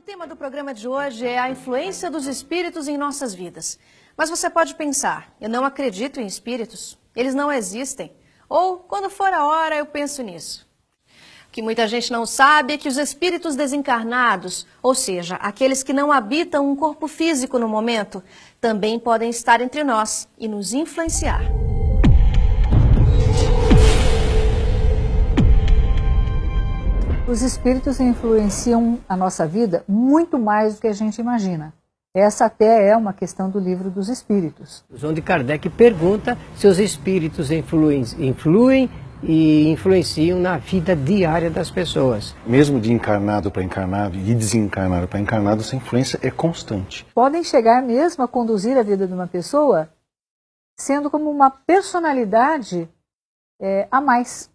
tema do programa de hoje é a influência dos espíritos em nossas vidas. Mas você pode pensar, eu não acredito em espíritos, eles não existem. Ou, quando for a hora, eu penso nisso. O que muita gente não sabe é que os espíritos desencarnados, ou seja, aqueles que não habitam um corpo físico no momento, também podem estar entre nós e nos influenciar. Os espíritos influenciam a nossa vida muito mais do que a gente imagina. Essa até é uma questão do Livro dos Espíritos. Onde Kardec pergunta se os espíritos influem e influenciam na vida diária das pessoas. Mesmo de encarnado para encarnado e de desencarnado para encarnado, essa influência é constante. Podem chegar mesmo a conduzir a vida de uma pessoa sendo como uma personalidade a mais.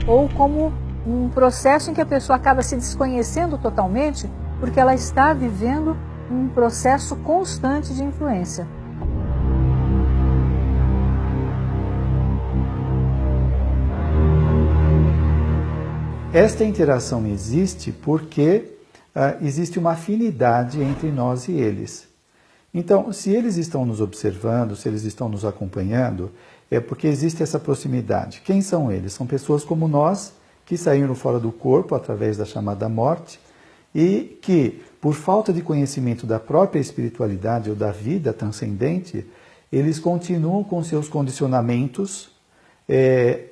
Ou como um processo em que a pessoa acaba se desconhecendo totalmente porque ela está vivendo um processo constante de influência. Esta interação existe porque existe uma afinidade entre nós e eles. Então, se eles estão nos observando, se eles estão nos acompanhando, é porque existe essa proximidade. Quem são eles? São pessoas como nós, que saíram fora do corpo através da chamada morte e que, por falta de conhecimento da própria espiritualidade ou da vida transcendente, eles continuam com seus condicionamentos,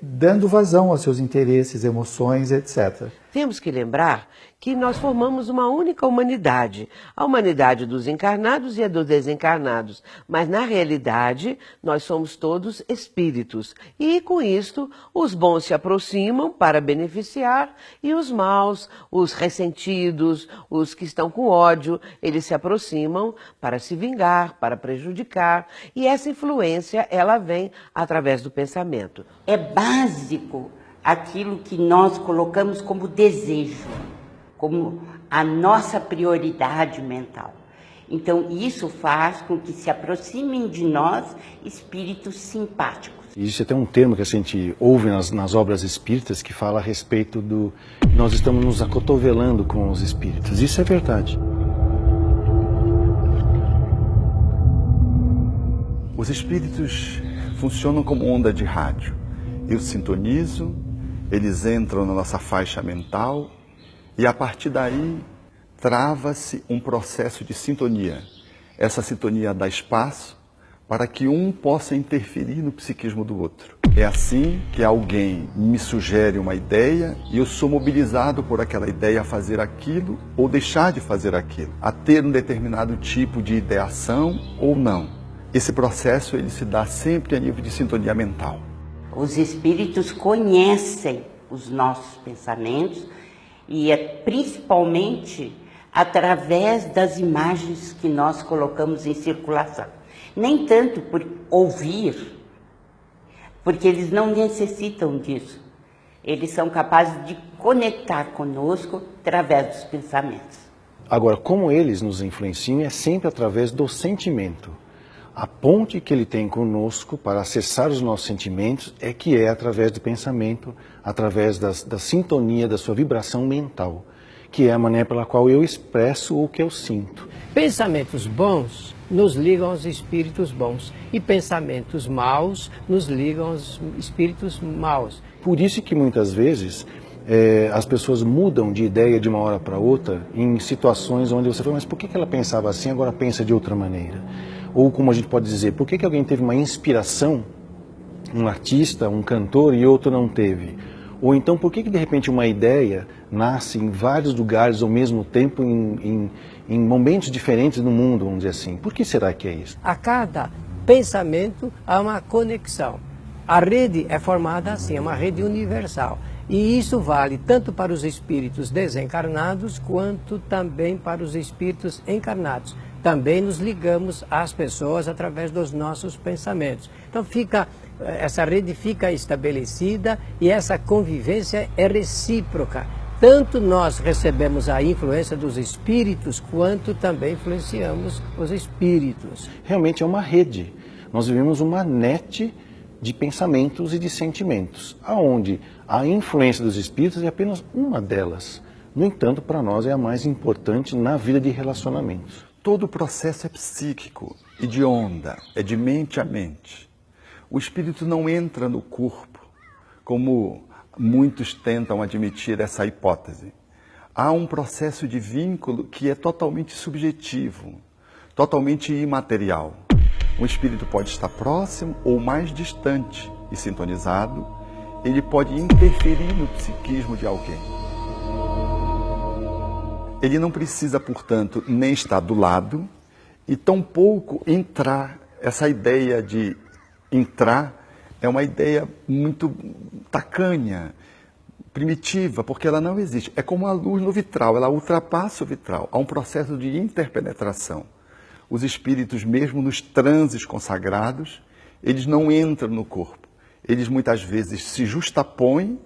dando vazão aos seus interesses, emoções, etc. Temos que lembrar que nós formamos uma única humanidade, a humanidade dos encarnados e a dos desencarnados, mas na realidade nós somos todos espíritos e com isto os bons se aproximam para beneficiar e os maus, os ressentidos, os que estão com ódio, eles se aproximam para se vingar, para prejudicar e essa influência ela vem através do pensamento. É básico aquilo que nós colocamos como desejo, como a nossa prioridade mental. Então, isso faz com que se aproximem de nós espíritos simpáticos. Existe até um termo que a gente ouve nas obras espíritas que fala a respeito do... Nós estamos nos acotovelando com os espíritos. Isso é verdade. Os espíritos funcionam como onda de rádio. Eu sintonizo, eles entram na nossa faixa mental e a partir daí trava-se um processo de sintonia. Essa sintonia dá espaço para que um possa interferir no psiquismo do outro. É assim que alguém me sugere uma ideia e eu sou mobilizado por aquela ideia a fazer aquilo ou deixar de fazer aquilo, a ter um determinado tipo de ideação ou não. Esse processo ele se dá sempre a nível de sintonia mental. Os espíritos conhecem os nossos pensamentos e é principalmente através das imagens que nós colocamos em circulação. Nem tanto por ouvir, porque eles não necessitam disso. Eles são capazes de conectar conosco através dos pensamentos. Agora, como eles nos influenciam é sempre através do sentimento. A ponte que ele tem conosco para acessar os nossos sentimentos é que é através do pensamento, através da sintonia, da sua vibração mental, que é a maneira pela qual eu expresso o que eu sinto. Pensamentos bons nos ligam aos espíritos bons e pensamentos maus nos ligam aos espíritos maus. Por isso que muitas vezes as pessoas mudam de ideia de uma hora para outra em situações onde você fala, mas por que ela pensava assim, agora pensa de outra maneira? Ou como a gente pode dizer, por que alguém teve uma inspiração, um artista, um cantor e outro não teve? Ou então por que de repente uma ideia nasce em vários lugares ao mesmo tempo, em momentos diferentes no mundo, vamos dizer assim? Por que será que é isso? A cada pensamento há uma conexão. A rede é formada assim, é uma rede universal. E isso vale tanto para os espíritos desencarnados quanto também para os espíritos encarnados. Também nos ligamos às pessoas através dos nossos pensamentos. Então essa rede fica estabelecida e essa convivência é recíproca. Tanto nós recebemos a influência dos espíritos, quanto também influenciamos os espíritos. Realmente é uma rede. Nós vivemos uma net de pensamentos e de sentimentos, aonde a influência dos espíritos é apenas uma delas. No entanto, para nós é a mais importante na vida de relacionamentos. Todo o processo é psíquico e de onda, é de mente a mente. O espírito não entra no corpo, como muitos tentam admitir essa hipótese. Há um processo de vínculo que é totalmente subjetivo, totalmente imaterial. Um espírito pode estar próximo ou mais distante e sintonizado, ele pode interferir no psiquismo de alguém. Ele não precisa, portanto, nem estar do lado e tampouco entrar. Essa ideia de entrar é uma ideia muito tacanha, primitiva, porque ela não existe. É como a luz no vitral, ela ultrapassa o vitral. Há um processo de interpenetração. Os espíritos, mesmo nos transes consagrados, eles não entram no corpo. Eles muitas vezes se justapõem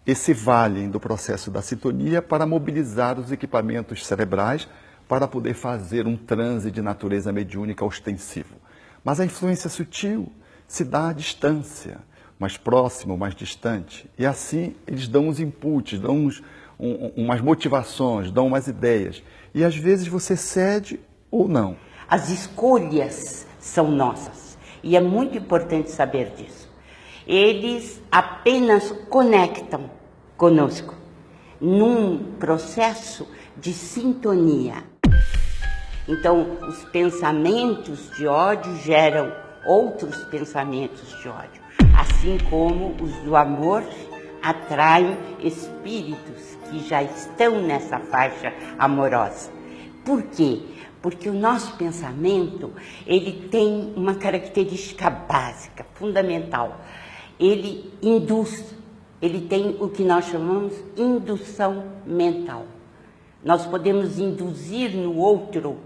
e se valem do processo da sintonia para mobilizar os equipamentos cerebrais para poder fazer um transe de natureza mediúnica ostensivo. Mas a influência sutil se dá à distância, mais próximo, mais distante. E assim eles dão uns inputs, dão umas motivações, dão umas ideias. E às vezes você cede ou não. As escolhas são nossas. E é muito importante saber disso. Eles apenas conectam conosco num processo de sintonia. Então, os pensamentos de ódio geram outros pensamentos de ódio, assim como os do amor atraem espíritos que já estão nessa faixa amorosa. Por quê? Porque o nosso pensamento, ele tem uma característica básica, fundamental. Ele induz, ele tem o que nós chamamos de indução mental. Nós podemos induzir no outro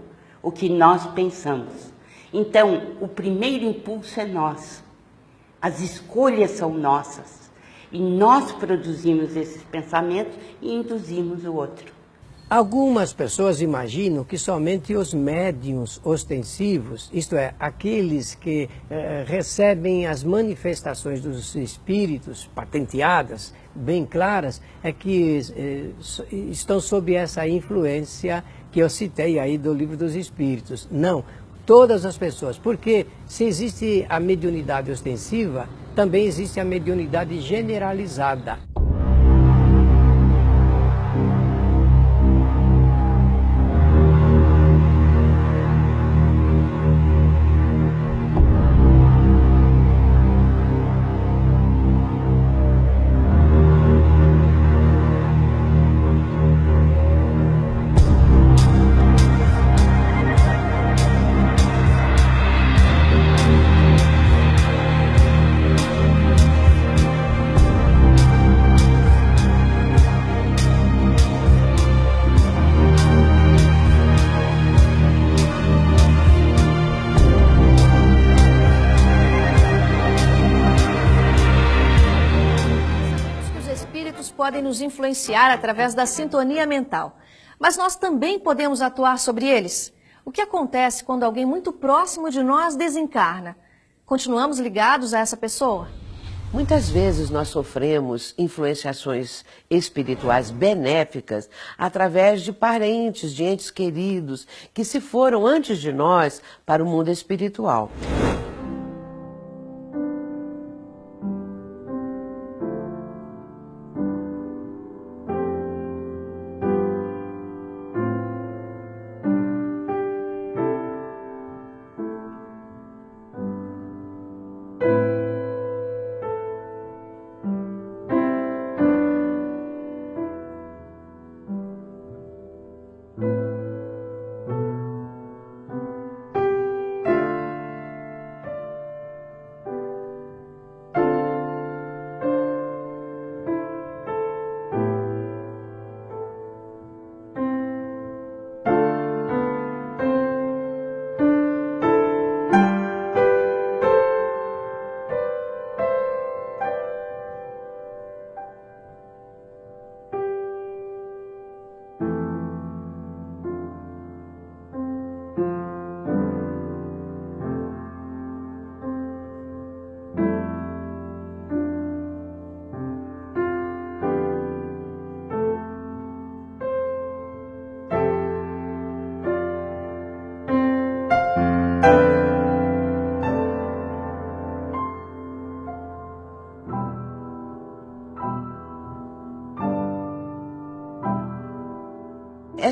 o que nós pensamos. Então, o primeiro impulso é nosso. As escolhas são nossas. E nós produzimos esses pensamentos e induzimos o outro. Algumas pessoas imaginam que somente os médiuns ostensivos, isto é, aqueles que recebem as manifestações dos espíritos patenteadas, bem claras, é que estão sob essa influência que eu citei aí do Livro dos Espíritos. Não, todas as pessoas, porque se existe a mediunidade ostensiva, também existe a mediunidade generalizada. Podem nos influenciar através da sintonia mental. Mas nós também podemos atuar sobre eles. O que acontece quando alguém muito próximo de nós desencarna? Continuamos ligados a essa pessoa? Muitas vezes nós sofremos influenciações espirituais benéficas através de parentes, de entes queridos que se foram antes de nós para o mundo espiritual.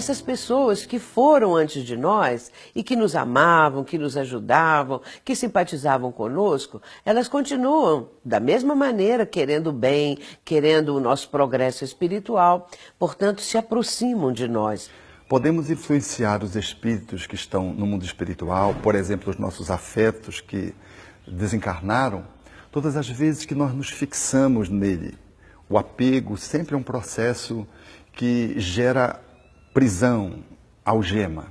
essas pessoas que foram antes de nós e que nos amavam, que nos ajudavam, que simpatizavam conosco, elas continuam da mesma maneira, querendo o bem, querendo o nosso progresso espiritual, portanto se aproximam de nós. Podemos influenciar os espíritos que estão no mundo espiritual, por exemplo, os nossos afetos que desencarnaram, todas as vezes que nós nos fixamos nele. O apego sempre é um processo que gera prisão, algema.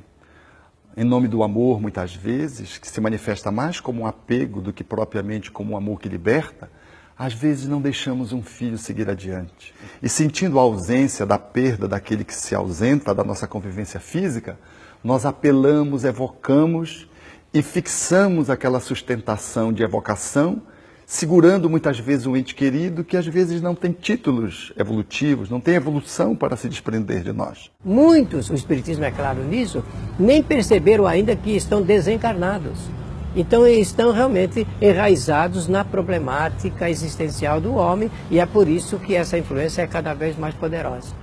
Em nome do amor, muitas vezes, que se manifesta mais como um apego do que propriamente como um amor que liberta, às vezes não deixamos um filho seguir adiante. E sentindo a ausência da perda daquele que se ausenta da nossa convivência física, nós apelamos, evocamos e fixamos aquela sustentação de evocação, segurando muitas vezes um ente querido que às vezes não tem títulos evolutivos, não tem evolução para se desprender de nós. Muitos, o Espiritismo é claro nisso, nem perceberam ainda que estão desencarnados. Então eles estão realmente enraizados na problemática existencial do homem e é por isso que essa influência é cada vez mais poderosa.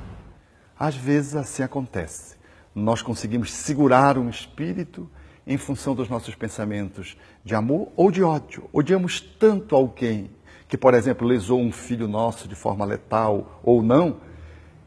Às vezes assim acontece. Nós conseguimos segurar um espírito em função dos nossos pensamentos de amor ou de ódio. Odiamos tanto alguém que, por exemplo, lesou um filho nosso de forma letal ou não,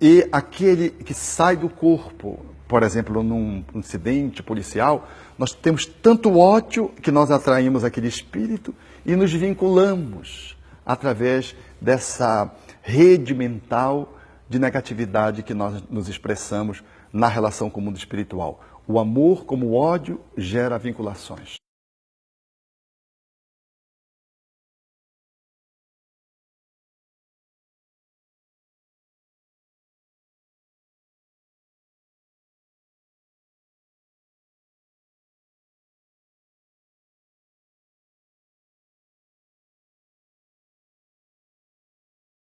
e aquele que sai do corpo, por exemplo, num incidente policial, nós temos tanto ódio que nós atraímos aquele espírito e nos vinculamos através dessa rede mental de negatividade que nós nos expressamos na relação com o mundo espiritual. O amor, como o ódio, gera vinculações.